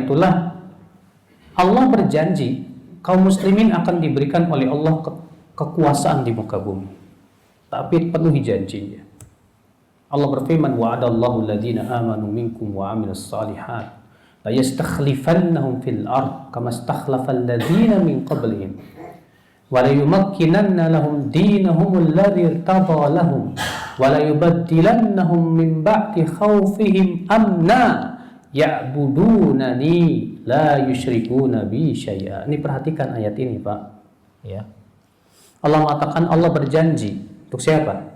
itulah Allah berjanji kaum muslimin akan diberikan oleh Allah kekuasaan di muka bumi. Tapi penuhi janjinya. Allah berfirman, wa'adallahu alladhina amanu minkum wa 'amilus shalihat la yastakhlifannahum fil ard kama istakhlafal ladzina min qablihim wa la yumakkinanna lahum dinahum alladzi irtada lahum wa la yubaddilannahum min ba'di khawfihim amna ya'budunani la yusyrikuna bi syai'a. Ini perhatikan ayat ini, Pak. Ya. Allah mengatakan Allah berjanji untuk siapa?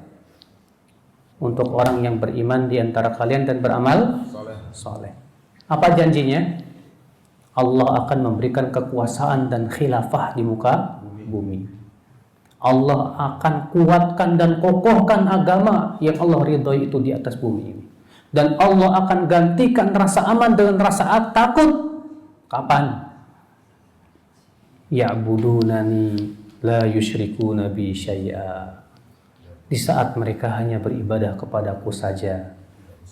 Untuk orang yang beriman di antara kalian dan beramal soleh. Apa janjinya? Allah akan memberikan kekuasaan dan khilafah di muka bumi. Allah akan kuatkan dan kokohkan agama yang Allah ridhoi itu di atas bumi ini. Dan Allah akan gantikan rasa aman dengan rasa takut. Kapan? Ya'budunani la yusyrikuna bi syai'a. Di saat mereka hanya beribadah kepadaku saja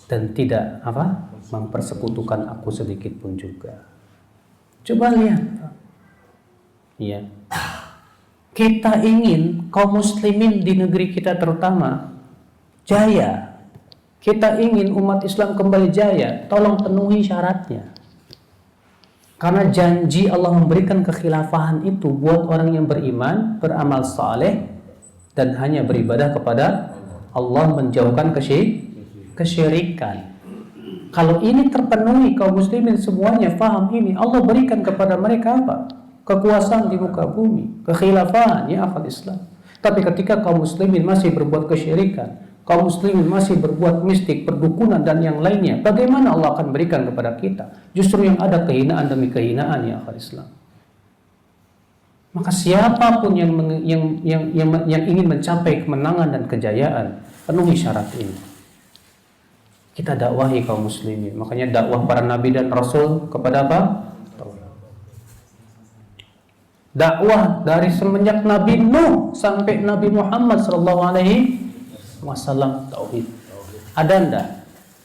dan tidak mempersekutukan aku sedikit pun juga. Coba lihat, ya, kita ingin kaum muslimin di negeri kita terutama jaya. Kita ingin umat Islam kembali jaya. Tolong penuhi syaratnya. Karena janji Allah memberikan kekhilafahan itu buat orang yang beriman, beramal saleh, dan hanya beribadah kepada Allah, menjauhkan kesyirikan. Kalau ini terpenuhi, kaum muslimin semuanya faham ini, Allah berikan kepada mereka apa? Kekuasaan di muka bumi, kekhilafahan, ya akhal Islam. Tapi ketika kaum muslimin masih berbuat kesyirikan, kaum muslimin masih berbuat mistik, perdukunan dan yang lainnya, bagaimana Allah akan berikan kepada kita? Justru yang ada kehinaan demi kehinaan, ya akhal Islam. Maka siapapun yang ingin mencapai kemenangan dan kejayaan, penuhi syarat ini. Kita dakwahi kaum muslimin. Makanya dakwah para nabi dan rasul kepada apa? Dakwah dari semenjak Nabi Nuh sampai Nabi Muhammad SAW, tauhid. Ada enggak?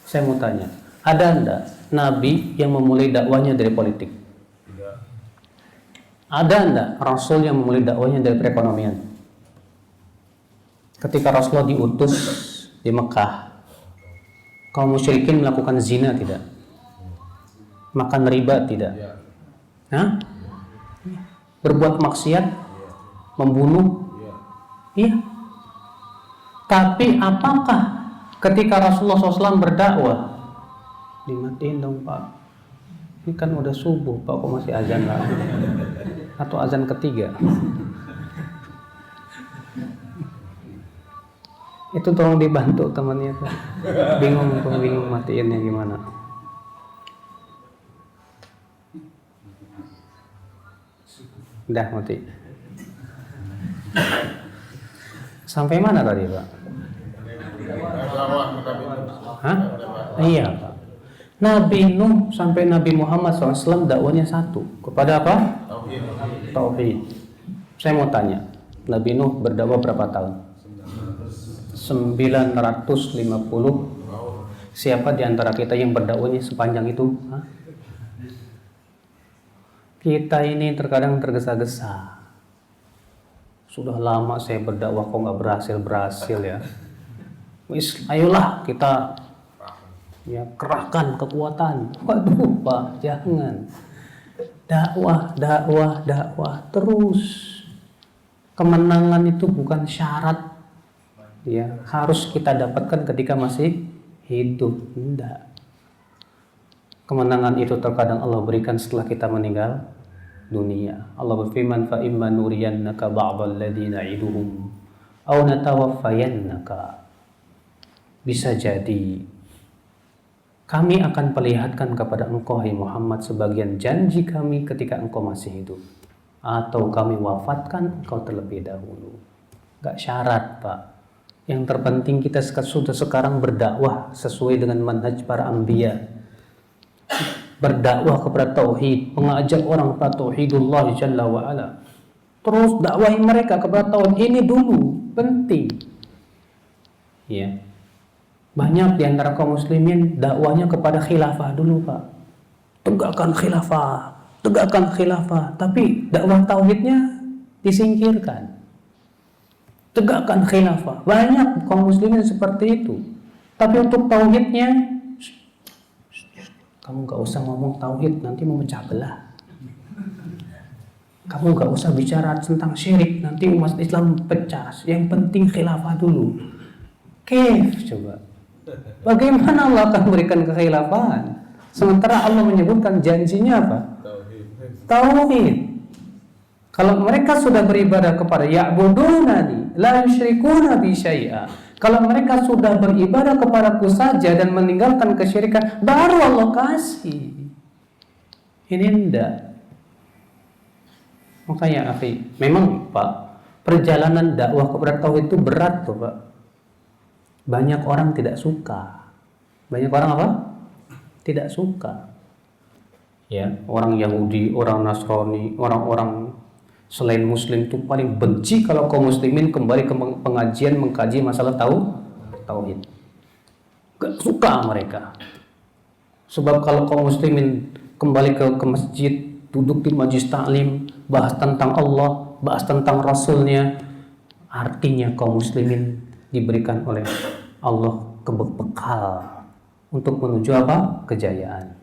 Saya mau tanya, ada enggak nabi yang memulai dakwahnya dari politik? Ada enggak Rasul yang memulai dakwahnya dari perekonomian? Ketika Rasulullah diutus di Mekah, kaum musyrikin melakukan zina tidak? Makan riba tidak? Hah? Berbuat maksiat? Membunuh? Iya. Tapi apakah ketika Rasulullah SAW berdakwah, dimatiin dong Pak, ini kan udah subuh Pak, kok masih azan lagi? Atau azan ketiga? Itu tolong dibantu temannya tuh. Bingung matiinnya gimana. Udah mati. Sampai mana tadi Pak? Hah? Iya Pak. Nabi Nuh sampai Nabi Muhammad SAW dakwanya satu. Kepada apa? Tauhid. Saya mau tanya, Nabi Nuh berdakwah berapa tahun? 950. Siapa di antara kita yang berdakwahnya sepanjang itu? Hah? Kita ini terkadang tergesa-gesa. Sudah lama saya berdakwah kok nggak berhasil ya. Ayolah kita ya kerahkan kekuatan. Waduh Pak, jangan. Dakwah terus. Kemenangan itu bukan syarat ya harus kita dapatkan ketika masih hidup. Tidak. Kemenangan itu terkadang Allah berikan setelah kita meninggal dunia. Allah berfirman, fa imma nuriyannaka ba'dal ladzina na'iduhum aw natawaffayannaka. Bisa jadi kami akan perlihatkan kepada engkau hai Muhammad sebagian janji kami ketika engkau masih hidup, atau kami wafatkan engkau terlebih dahulu. Gak syarat Pak. Yang terpenting kita sudah sekarang berdakwah sesuai dengan manhaj para anbiya, berdakwah kepada tauhid, mengajak orang kepada tauhidullah jalla wa ala. Terus dakwahi mereka kepada tauhid ini dulu, penting. Ya. Banyak di antara kaum muslimin dakwahnya kepada khilafah dulu Pak. tegakkan khilafah, tegakkan khilafah, tapi dakwah tauhidnya disingkirkan. Tegakkan khilafah. Banyak kaum muslimin seperti itu. Tapi untuk tauhidnya, kamu gak usah ngomong tauhid, nanti mau memecah belah. Kamu gak usah bicara tentang syirik, nanti umat Islam pecah. Yang penting khilafah dulu. Kif, coba. Bagaimana Allah akan memberikan kekhilafahan? Sementara Allah menyebutkan janjinya apa? Tauhid. Kalau mereka sudah beribadah kepada ya'budunani la yusyrikuna bi syai'a. Kalau mereka sudah beribadah kepadaku saja dan meninggalkan kesyirikan, baru Allah kasih. Ini enggak. Makanya akhi, memang Pak, perjalanan dakwah kepada tauhid itu berat tuh Pak. Banyak orang tidak suka. Banyak orang apa? Tidak suka. Ya, orang Yahudi, orang Nasrani, orang-orang selain Muslim itu paling benci kalau kaum muslimin kembali ke pengajian mengkaji masalah tauhid. Gak suka mereka. Sebab kalau kaum muslimin kembali ke masjid, duduk di majlis taklim, bahas tentang Allah, bahas tentang Rasulnya, artinya kaum muslimin diberikan oleh Allah bekal untuk menuju apa? Kejayaan.